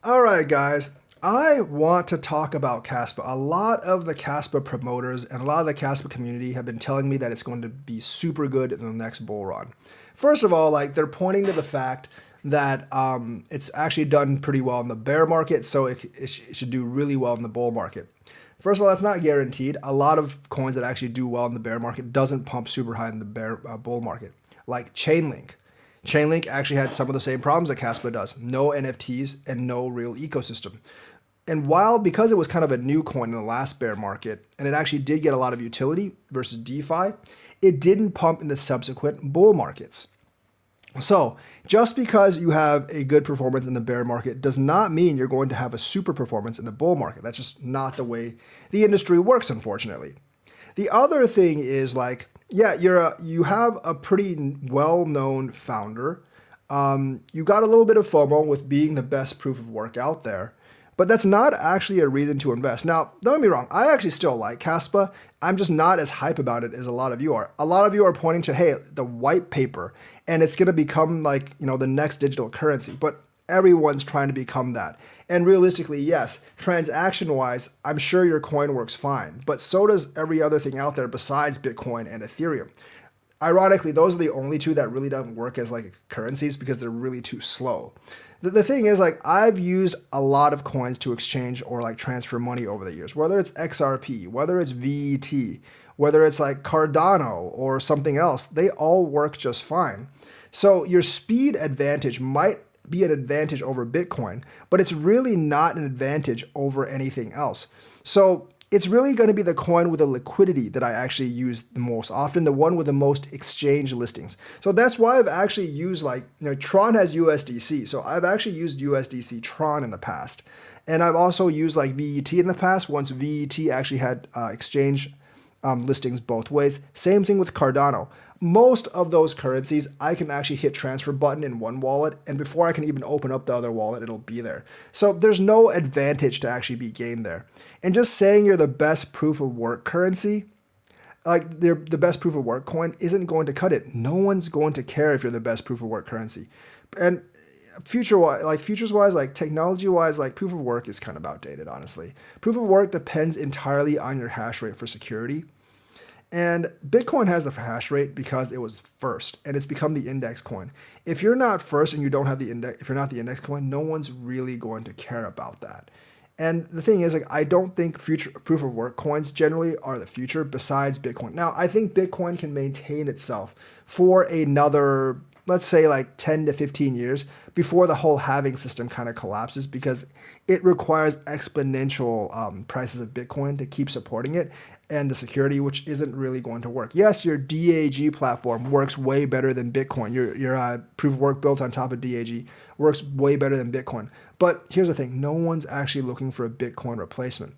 All right, guys. I want to talk about KASPA. A lot of the KASPA promoters and a lot of the KASPA community have been telling me that it's going to be super good in the next bull run. First of all, like they're pointing to the fact that it's actually done pretty well in the bear market, so it should do really well in the bull market. First of all, that's not guaranteed. A lot of coins that actually do well in the bear market doesn't pump super high in the bull market, like Chainlink. Chainlink actually had some of the same problems that Caspa does. No NFTs and no real ecosystem. And because it was kind of a new coin in the last bear market, and it actually did get a lot of utility versus DeFi, it didn't pump in the subsequent bull markets. So just because you have a good performance in the bear market does not mean you're going to have a super performance in the bull market. That's just not the way the industry works, unfortunately. The other thing is like, yeah, you have a pretty well-known founder. You got a little bit of FOMO with being the best proof of work out there, but that's not actually a reason to invest. Now, don't get me wrong, I actually still like Caspa. I'm just not as hype about it as a lot of you are. A lot of you are pointing to, hey, the white paper, and it's going to become like, the next digital currency, but everyone's trying to become that. And realistically, yes, transaction-wise, I'm sure your coin works fine, but so does every other thing out there besides Bitcoin and Ethereum. Ironically, those are the only two that really don't work as like currencies because they're really too slow. The thing is, like, I've used a lot of coins to exchange or like transfer money over the years, whether it's XRP, whether it's VET, whether it's like Cardano or something else, they all work just fine. So your speed advantage might be an advantage over Bitcoin, but it's really not an advantage over anything else. So it's really going to be the coin with the liquidity that I actually use the most often, the one with the most exchange listings. So that's why I've actually used Tron has USDC. So I've actually used USDC Tron in the past. And I've also used like VET in the past once VET actually had exchange listings both ways. Same thing with Cardano. Most of those currencies, I can actually hit transfer button in one wallet, and before I can even open up the other wallet, it'll be there. So there's no advantage to actually be gained there. And just saying you're the best proof of work currency, like the best proof of work coin, isn't going to cut it. No one's going to care if you're the best proof of work currency. And futures-wise, like technology-wise, like proof of work is kind of outdated, honestly. Proof of work depends entirely on your hash rate for security. And Bitcoin has the hash rate because it was first, and it's become the index coin. If you're not first and you don't have the index, if you're not the index coin, no one's really going to care about that. And the thing is, like, I don't think future proof of work coins generally are the future besides Bitcoin. Now, I think Bitcoin can maintain itself for another, let's say, like 10 to 15 years before the whole halving system kind of collapses because it requires exponential prices of Bitcoin to keep supporting it and the security, which isn't really going to work. Yes, your DAG platform works way better than Bitcoin. Your proof of work built on top of DAG works way better than Bitcoin. But here's the thing, no one's actually looking for a Bitcoin replacement.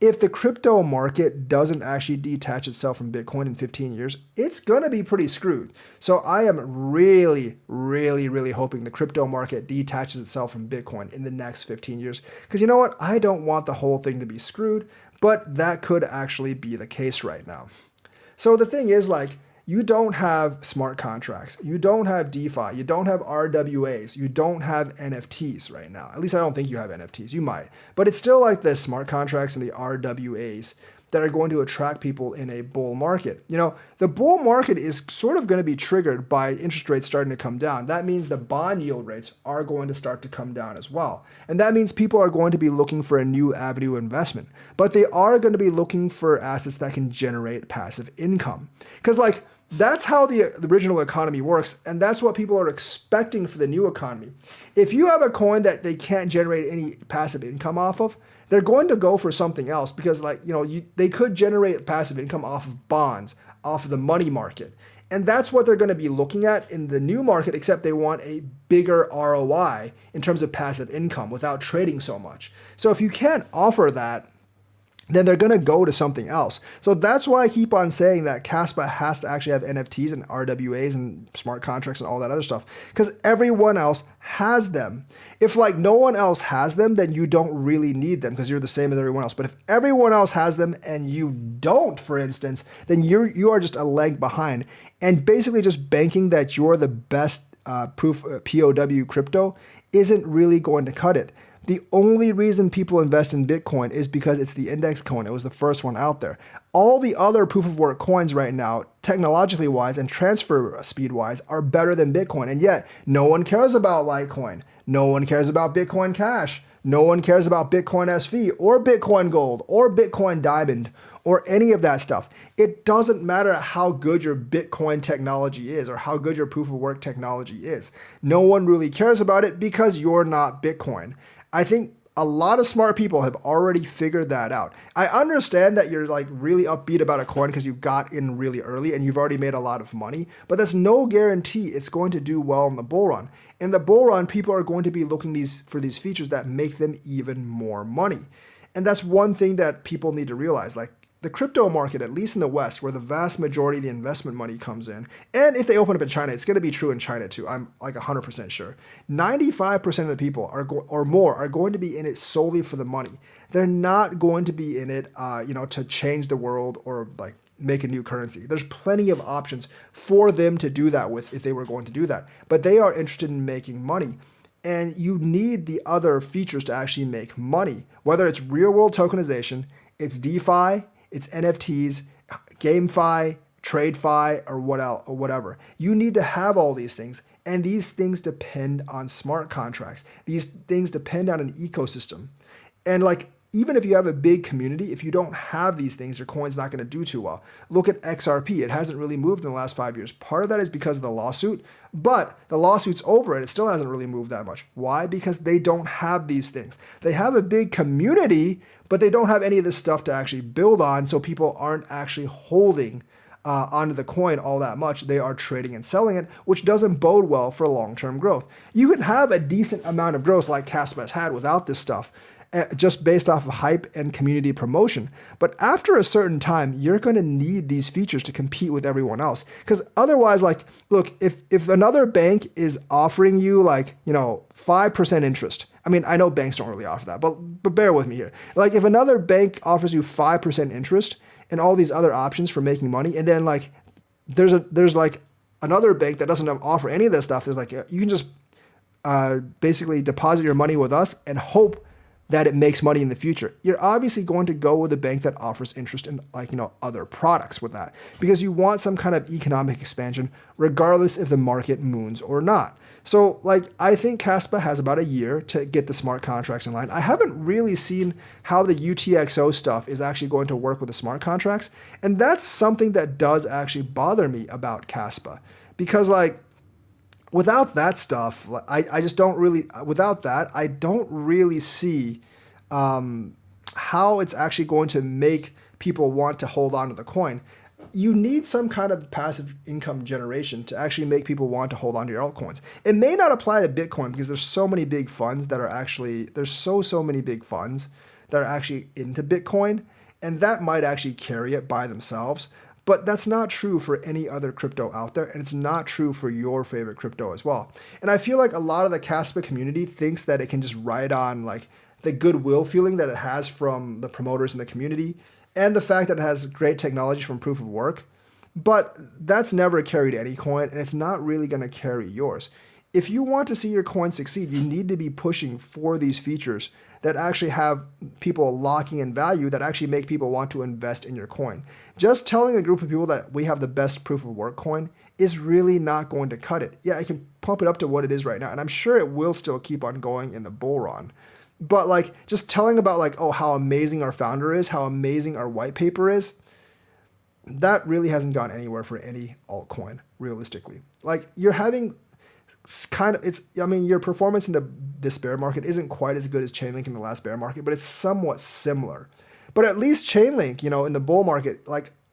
If the crypto market doesn't actually detach itself from Bitcoin in 15 years, it's going to be pretty screwed. So I am really, really, really hoping the crypto market detaches itself from Bitcoin in the next 15 years. Because you know what? I don't want the whole thing to be screwed, but that could actually be the case right now. So the thing is, like, you don't have smart contracts, you don't have DeFi, you don't have RWAs, you don't have NFTs right now. At least I don't think you have NFTs. You might, but it's still like the smart contracts and the RWAs that are going to attract people in a bull market. The bull market is sort of going to be triggered by interest rates starting to come down. That means the bond yield rates are going to start to come down as well. And that means people are going to be looking for a new avenue of investment, but they are going to be looking for assets that can generate passive income. Because that's how the original economy works, and that's what people are expecting for the new economy. If you have a coin that they can't generate any passive income off of, they're going to go for something else because they could generate passive income off of bonds, off of the money market. And that's what they're going to be looking at in the new market, except they want a bigger ROI in terms of passive income without trading so much. So if you can't offer that, then they're going to go to something else. So that's why I keep on saying that KASPA has to actually have NFTs and RWAs and smart contracts and all that other stuff because everyone else has them. If no one else has them, then you don't really need them because you're the same as everyone else. But if everyone else has them and you don't, for instance, then you are just a leg behind and basically just banking that you're the best POW crypto isn't really going to cut it. The only reason people invest in Bitcoin is because it's the index coin. It was the first one out there. All the other proof of work coins right now, technologically wise and transfer speed wise, are better than Bitcoin. And yet, no one cares about Litecoin. No one cares about Bitcoin Cash. No one cares about Bitcoin SV or Bitcoin Gold or Bitcoin Diamond or any of that stuff. It doesn't matter how good your Bitcoin technology is or how good your proof of work technology is. No one really cares about it because you're not Bitcoin. I think a lot of smart people have already figured that out. I understand that you're like really upbeat about a coin because you got in really early and you've already made a lot of money, but that's no guarantee it's going to do well in the bull run. In the bull run, people are going to be looking for these features that make them even more money. And that's one thing that people need to realize. Like, the crypto market, at least in the West, where the vast majority of the investment money comes in, and if they open up in China, it's going to be true in China too. I'm like 100% sure. 95% of the people or more are going to be in it solely for the money. They're not going to be in it, to change the world or like make a new currency. There's plenty of options for them to do that with if they were going to do that. But they are interested in making money. And you need the other features to actually make money, whether it's real world tokenization, it's DeFi, it's NFTs, GameFi, TradeFi, or whatever. You need to have all these things, and these things depend on smart contracts. These things depend on an ecosystem. And like, even if you have a big community, if you don't have these things, your coin's not going to do too well. Look at XRP. It hasn't really moved in the last 5 years. Part of that is because of the lawsuit, but the lawsuit's over and it still hasn't really moved that much. Why? Because they don't have these things. They have a big community, but they don't have any of this stuff to actually build on, so people aren't actually holding onto the coin all that much. They are trading and selling it, which doesn't bode well for long-term growth. You can have a decent amount of growth like KASPA has had without this stuff, just based off of hype and community promotion. But after a certain time, you're going to need these features to compete with everyone else. Because otherwise, like, look, if another bank is offering you 5% interest, I mean, I know banks don't really offer that, but bear with me here. Like, if another bank offers you 5% interest and all these other options for making money, and then like there's like another bank that doesn't offer any of this stuff, there's like, you can just basically deposit your money with us and hope that it makes money in the future. You're obviously going to go with a bank that offers interest in other products with that, because you want some kind of economic expansion regardless if the market moons or not. So I think KASPA has about a year to get the smart contracts in line. I haven't really seen how the UTXO stuff is actually going to work with the smart contracts. And that's something that does actually bother me about KASPA, because without that stuff, I just don't really, without that, I don't really see how it's actually going to make people want to hold on to the coin. You need some kind of passive income generation to actually make people want to hold on to your altcoins. It may not apply to Bitcoin because there's so many big funds that are actually, there's so many big funds that are actually into Bitcoin, and that might actually carry it by themselves. But that's not true for any other crypto out there, and it's not true for your favorite crypto as well. And I feel like a lot of the KASPA community thinks that it can just ride on the goodwill feeling that it has from the promoters in the community and the fact that it has great technology from proof of work. But that's never carried any coin, and it's not really going to carry yours. If you want to see your coin succeed, you need to be pushing for these features that actually have people locking in value, that actually make people want to invest in your coin. Just telling a group of people that we have the best proof of work coin is really not going to cut it. Yeah, I can pump it up to what it is right now, and I'm sure it will still keep on going in the bull run. But just telling about how amazing our founder is, how amazing our white paper is, that really hasn't gone anywhere for any altcoin, realistically. You're having your performance in this bear market isn't quite as good as Chainlink in the last bear market, but it's somewhat similar. But at least Chainlink, in the bull market,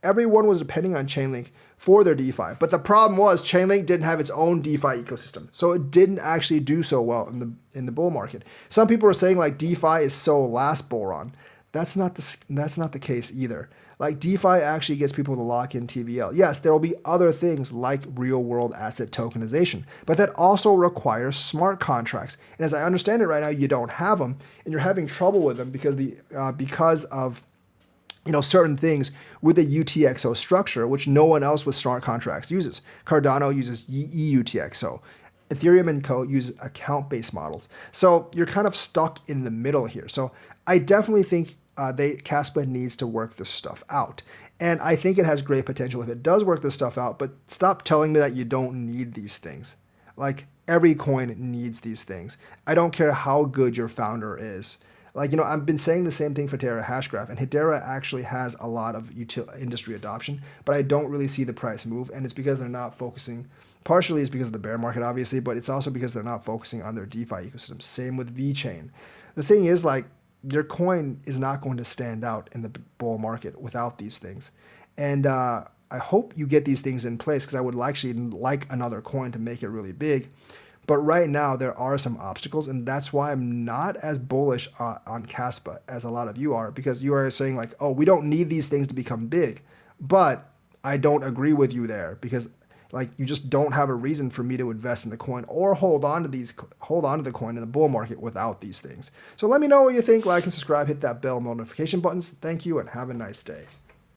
everyone was depending on Chainlink for their DeFi. But the problem was Chainlink didn't have its own DeFi ecosystem, so it didn't actually do so well in the bull market. Some people are saying DeFi is so last bull run. That's not the case either. DeFi actually gets people to lock in TVL. Yes, there will be other things like real-world asset tokenization, but that also requires smart contracts. And as I understand it right now, you don't have them, and you're having trouble with them because of certain things with the UTXO structure, which no one else with smart contracts uses. Cardano uses EUTXO. Ethereum and Co. use account-based models. So you're kind of stuck in the middle here. So I definitely think Caspa needs to work this stuff out. And I think it has great potential if it does work this stuff out, but stop telling me that you don't need these things. Like, every coin needs these things. I don't care how good your founder is. Like, I've been saying the same thing for Terra Hashgraph, and Hedera actually has a lot of industry adoption, but I don't really see the price move, and it's because they're not focusing. Partially it's because of the bear market, obviously, but it's also because they're not focusing on their DeFi ecosystem. Same with VeChain. The thing is, like, your coin is not going to stand out in the bull market without these things. And I hope you get these things in place, because I would actually like another coin to make it really big. But right now, there are some obstacles, and that's why I'm not as bullish on Caspa as a lot of you are, because you are saying, like, oh, we don't need these things to become big. But I don't agree with you there, because, like, you just don't have a reason for me to invest in the coin or hold on to the coin in the bull market without these things. So let me know what you think. Like and subscribe, hit that bell notification buttons. Thank you, and have a nice day.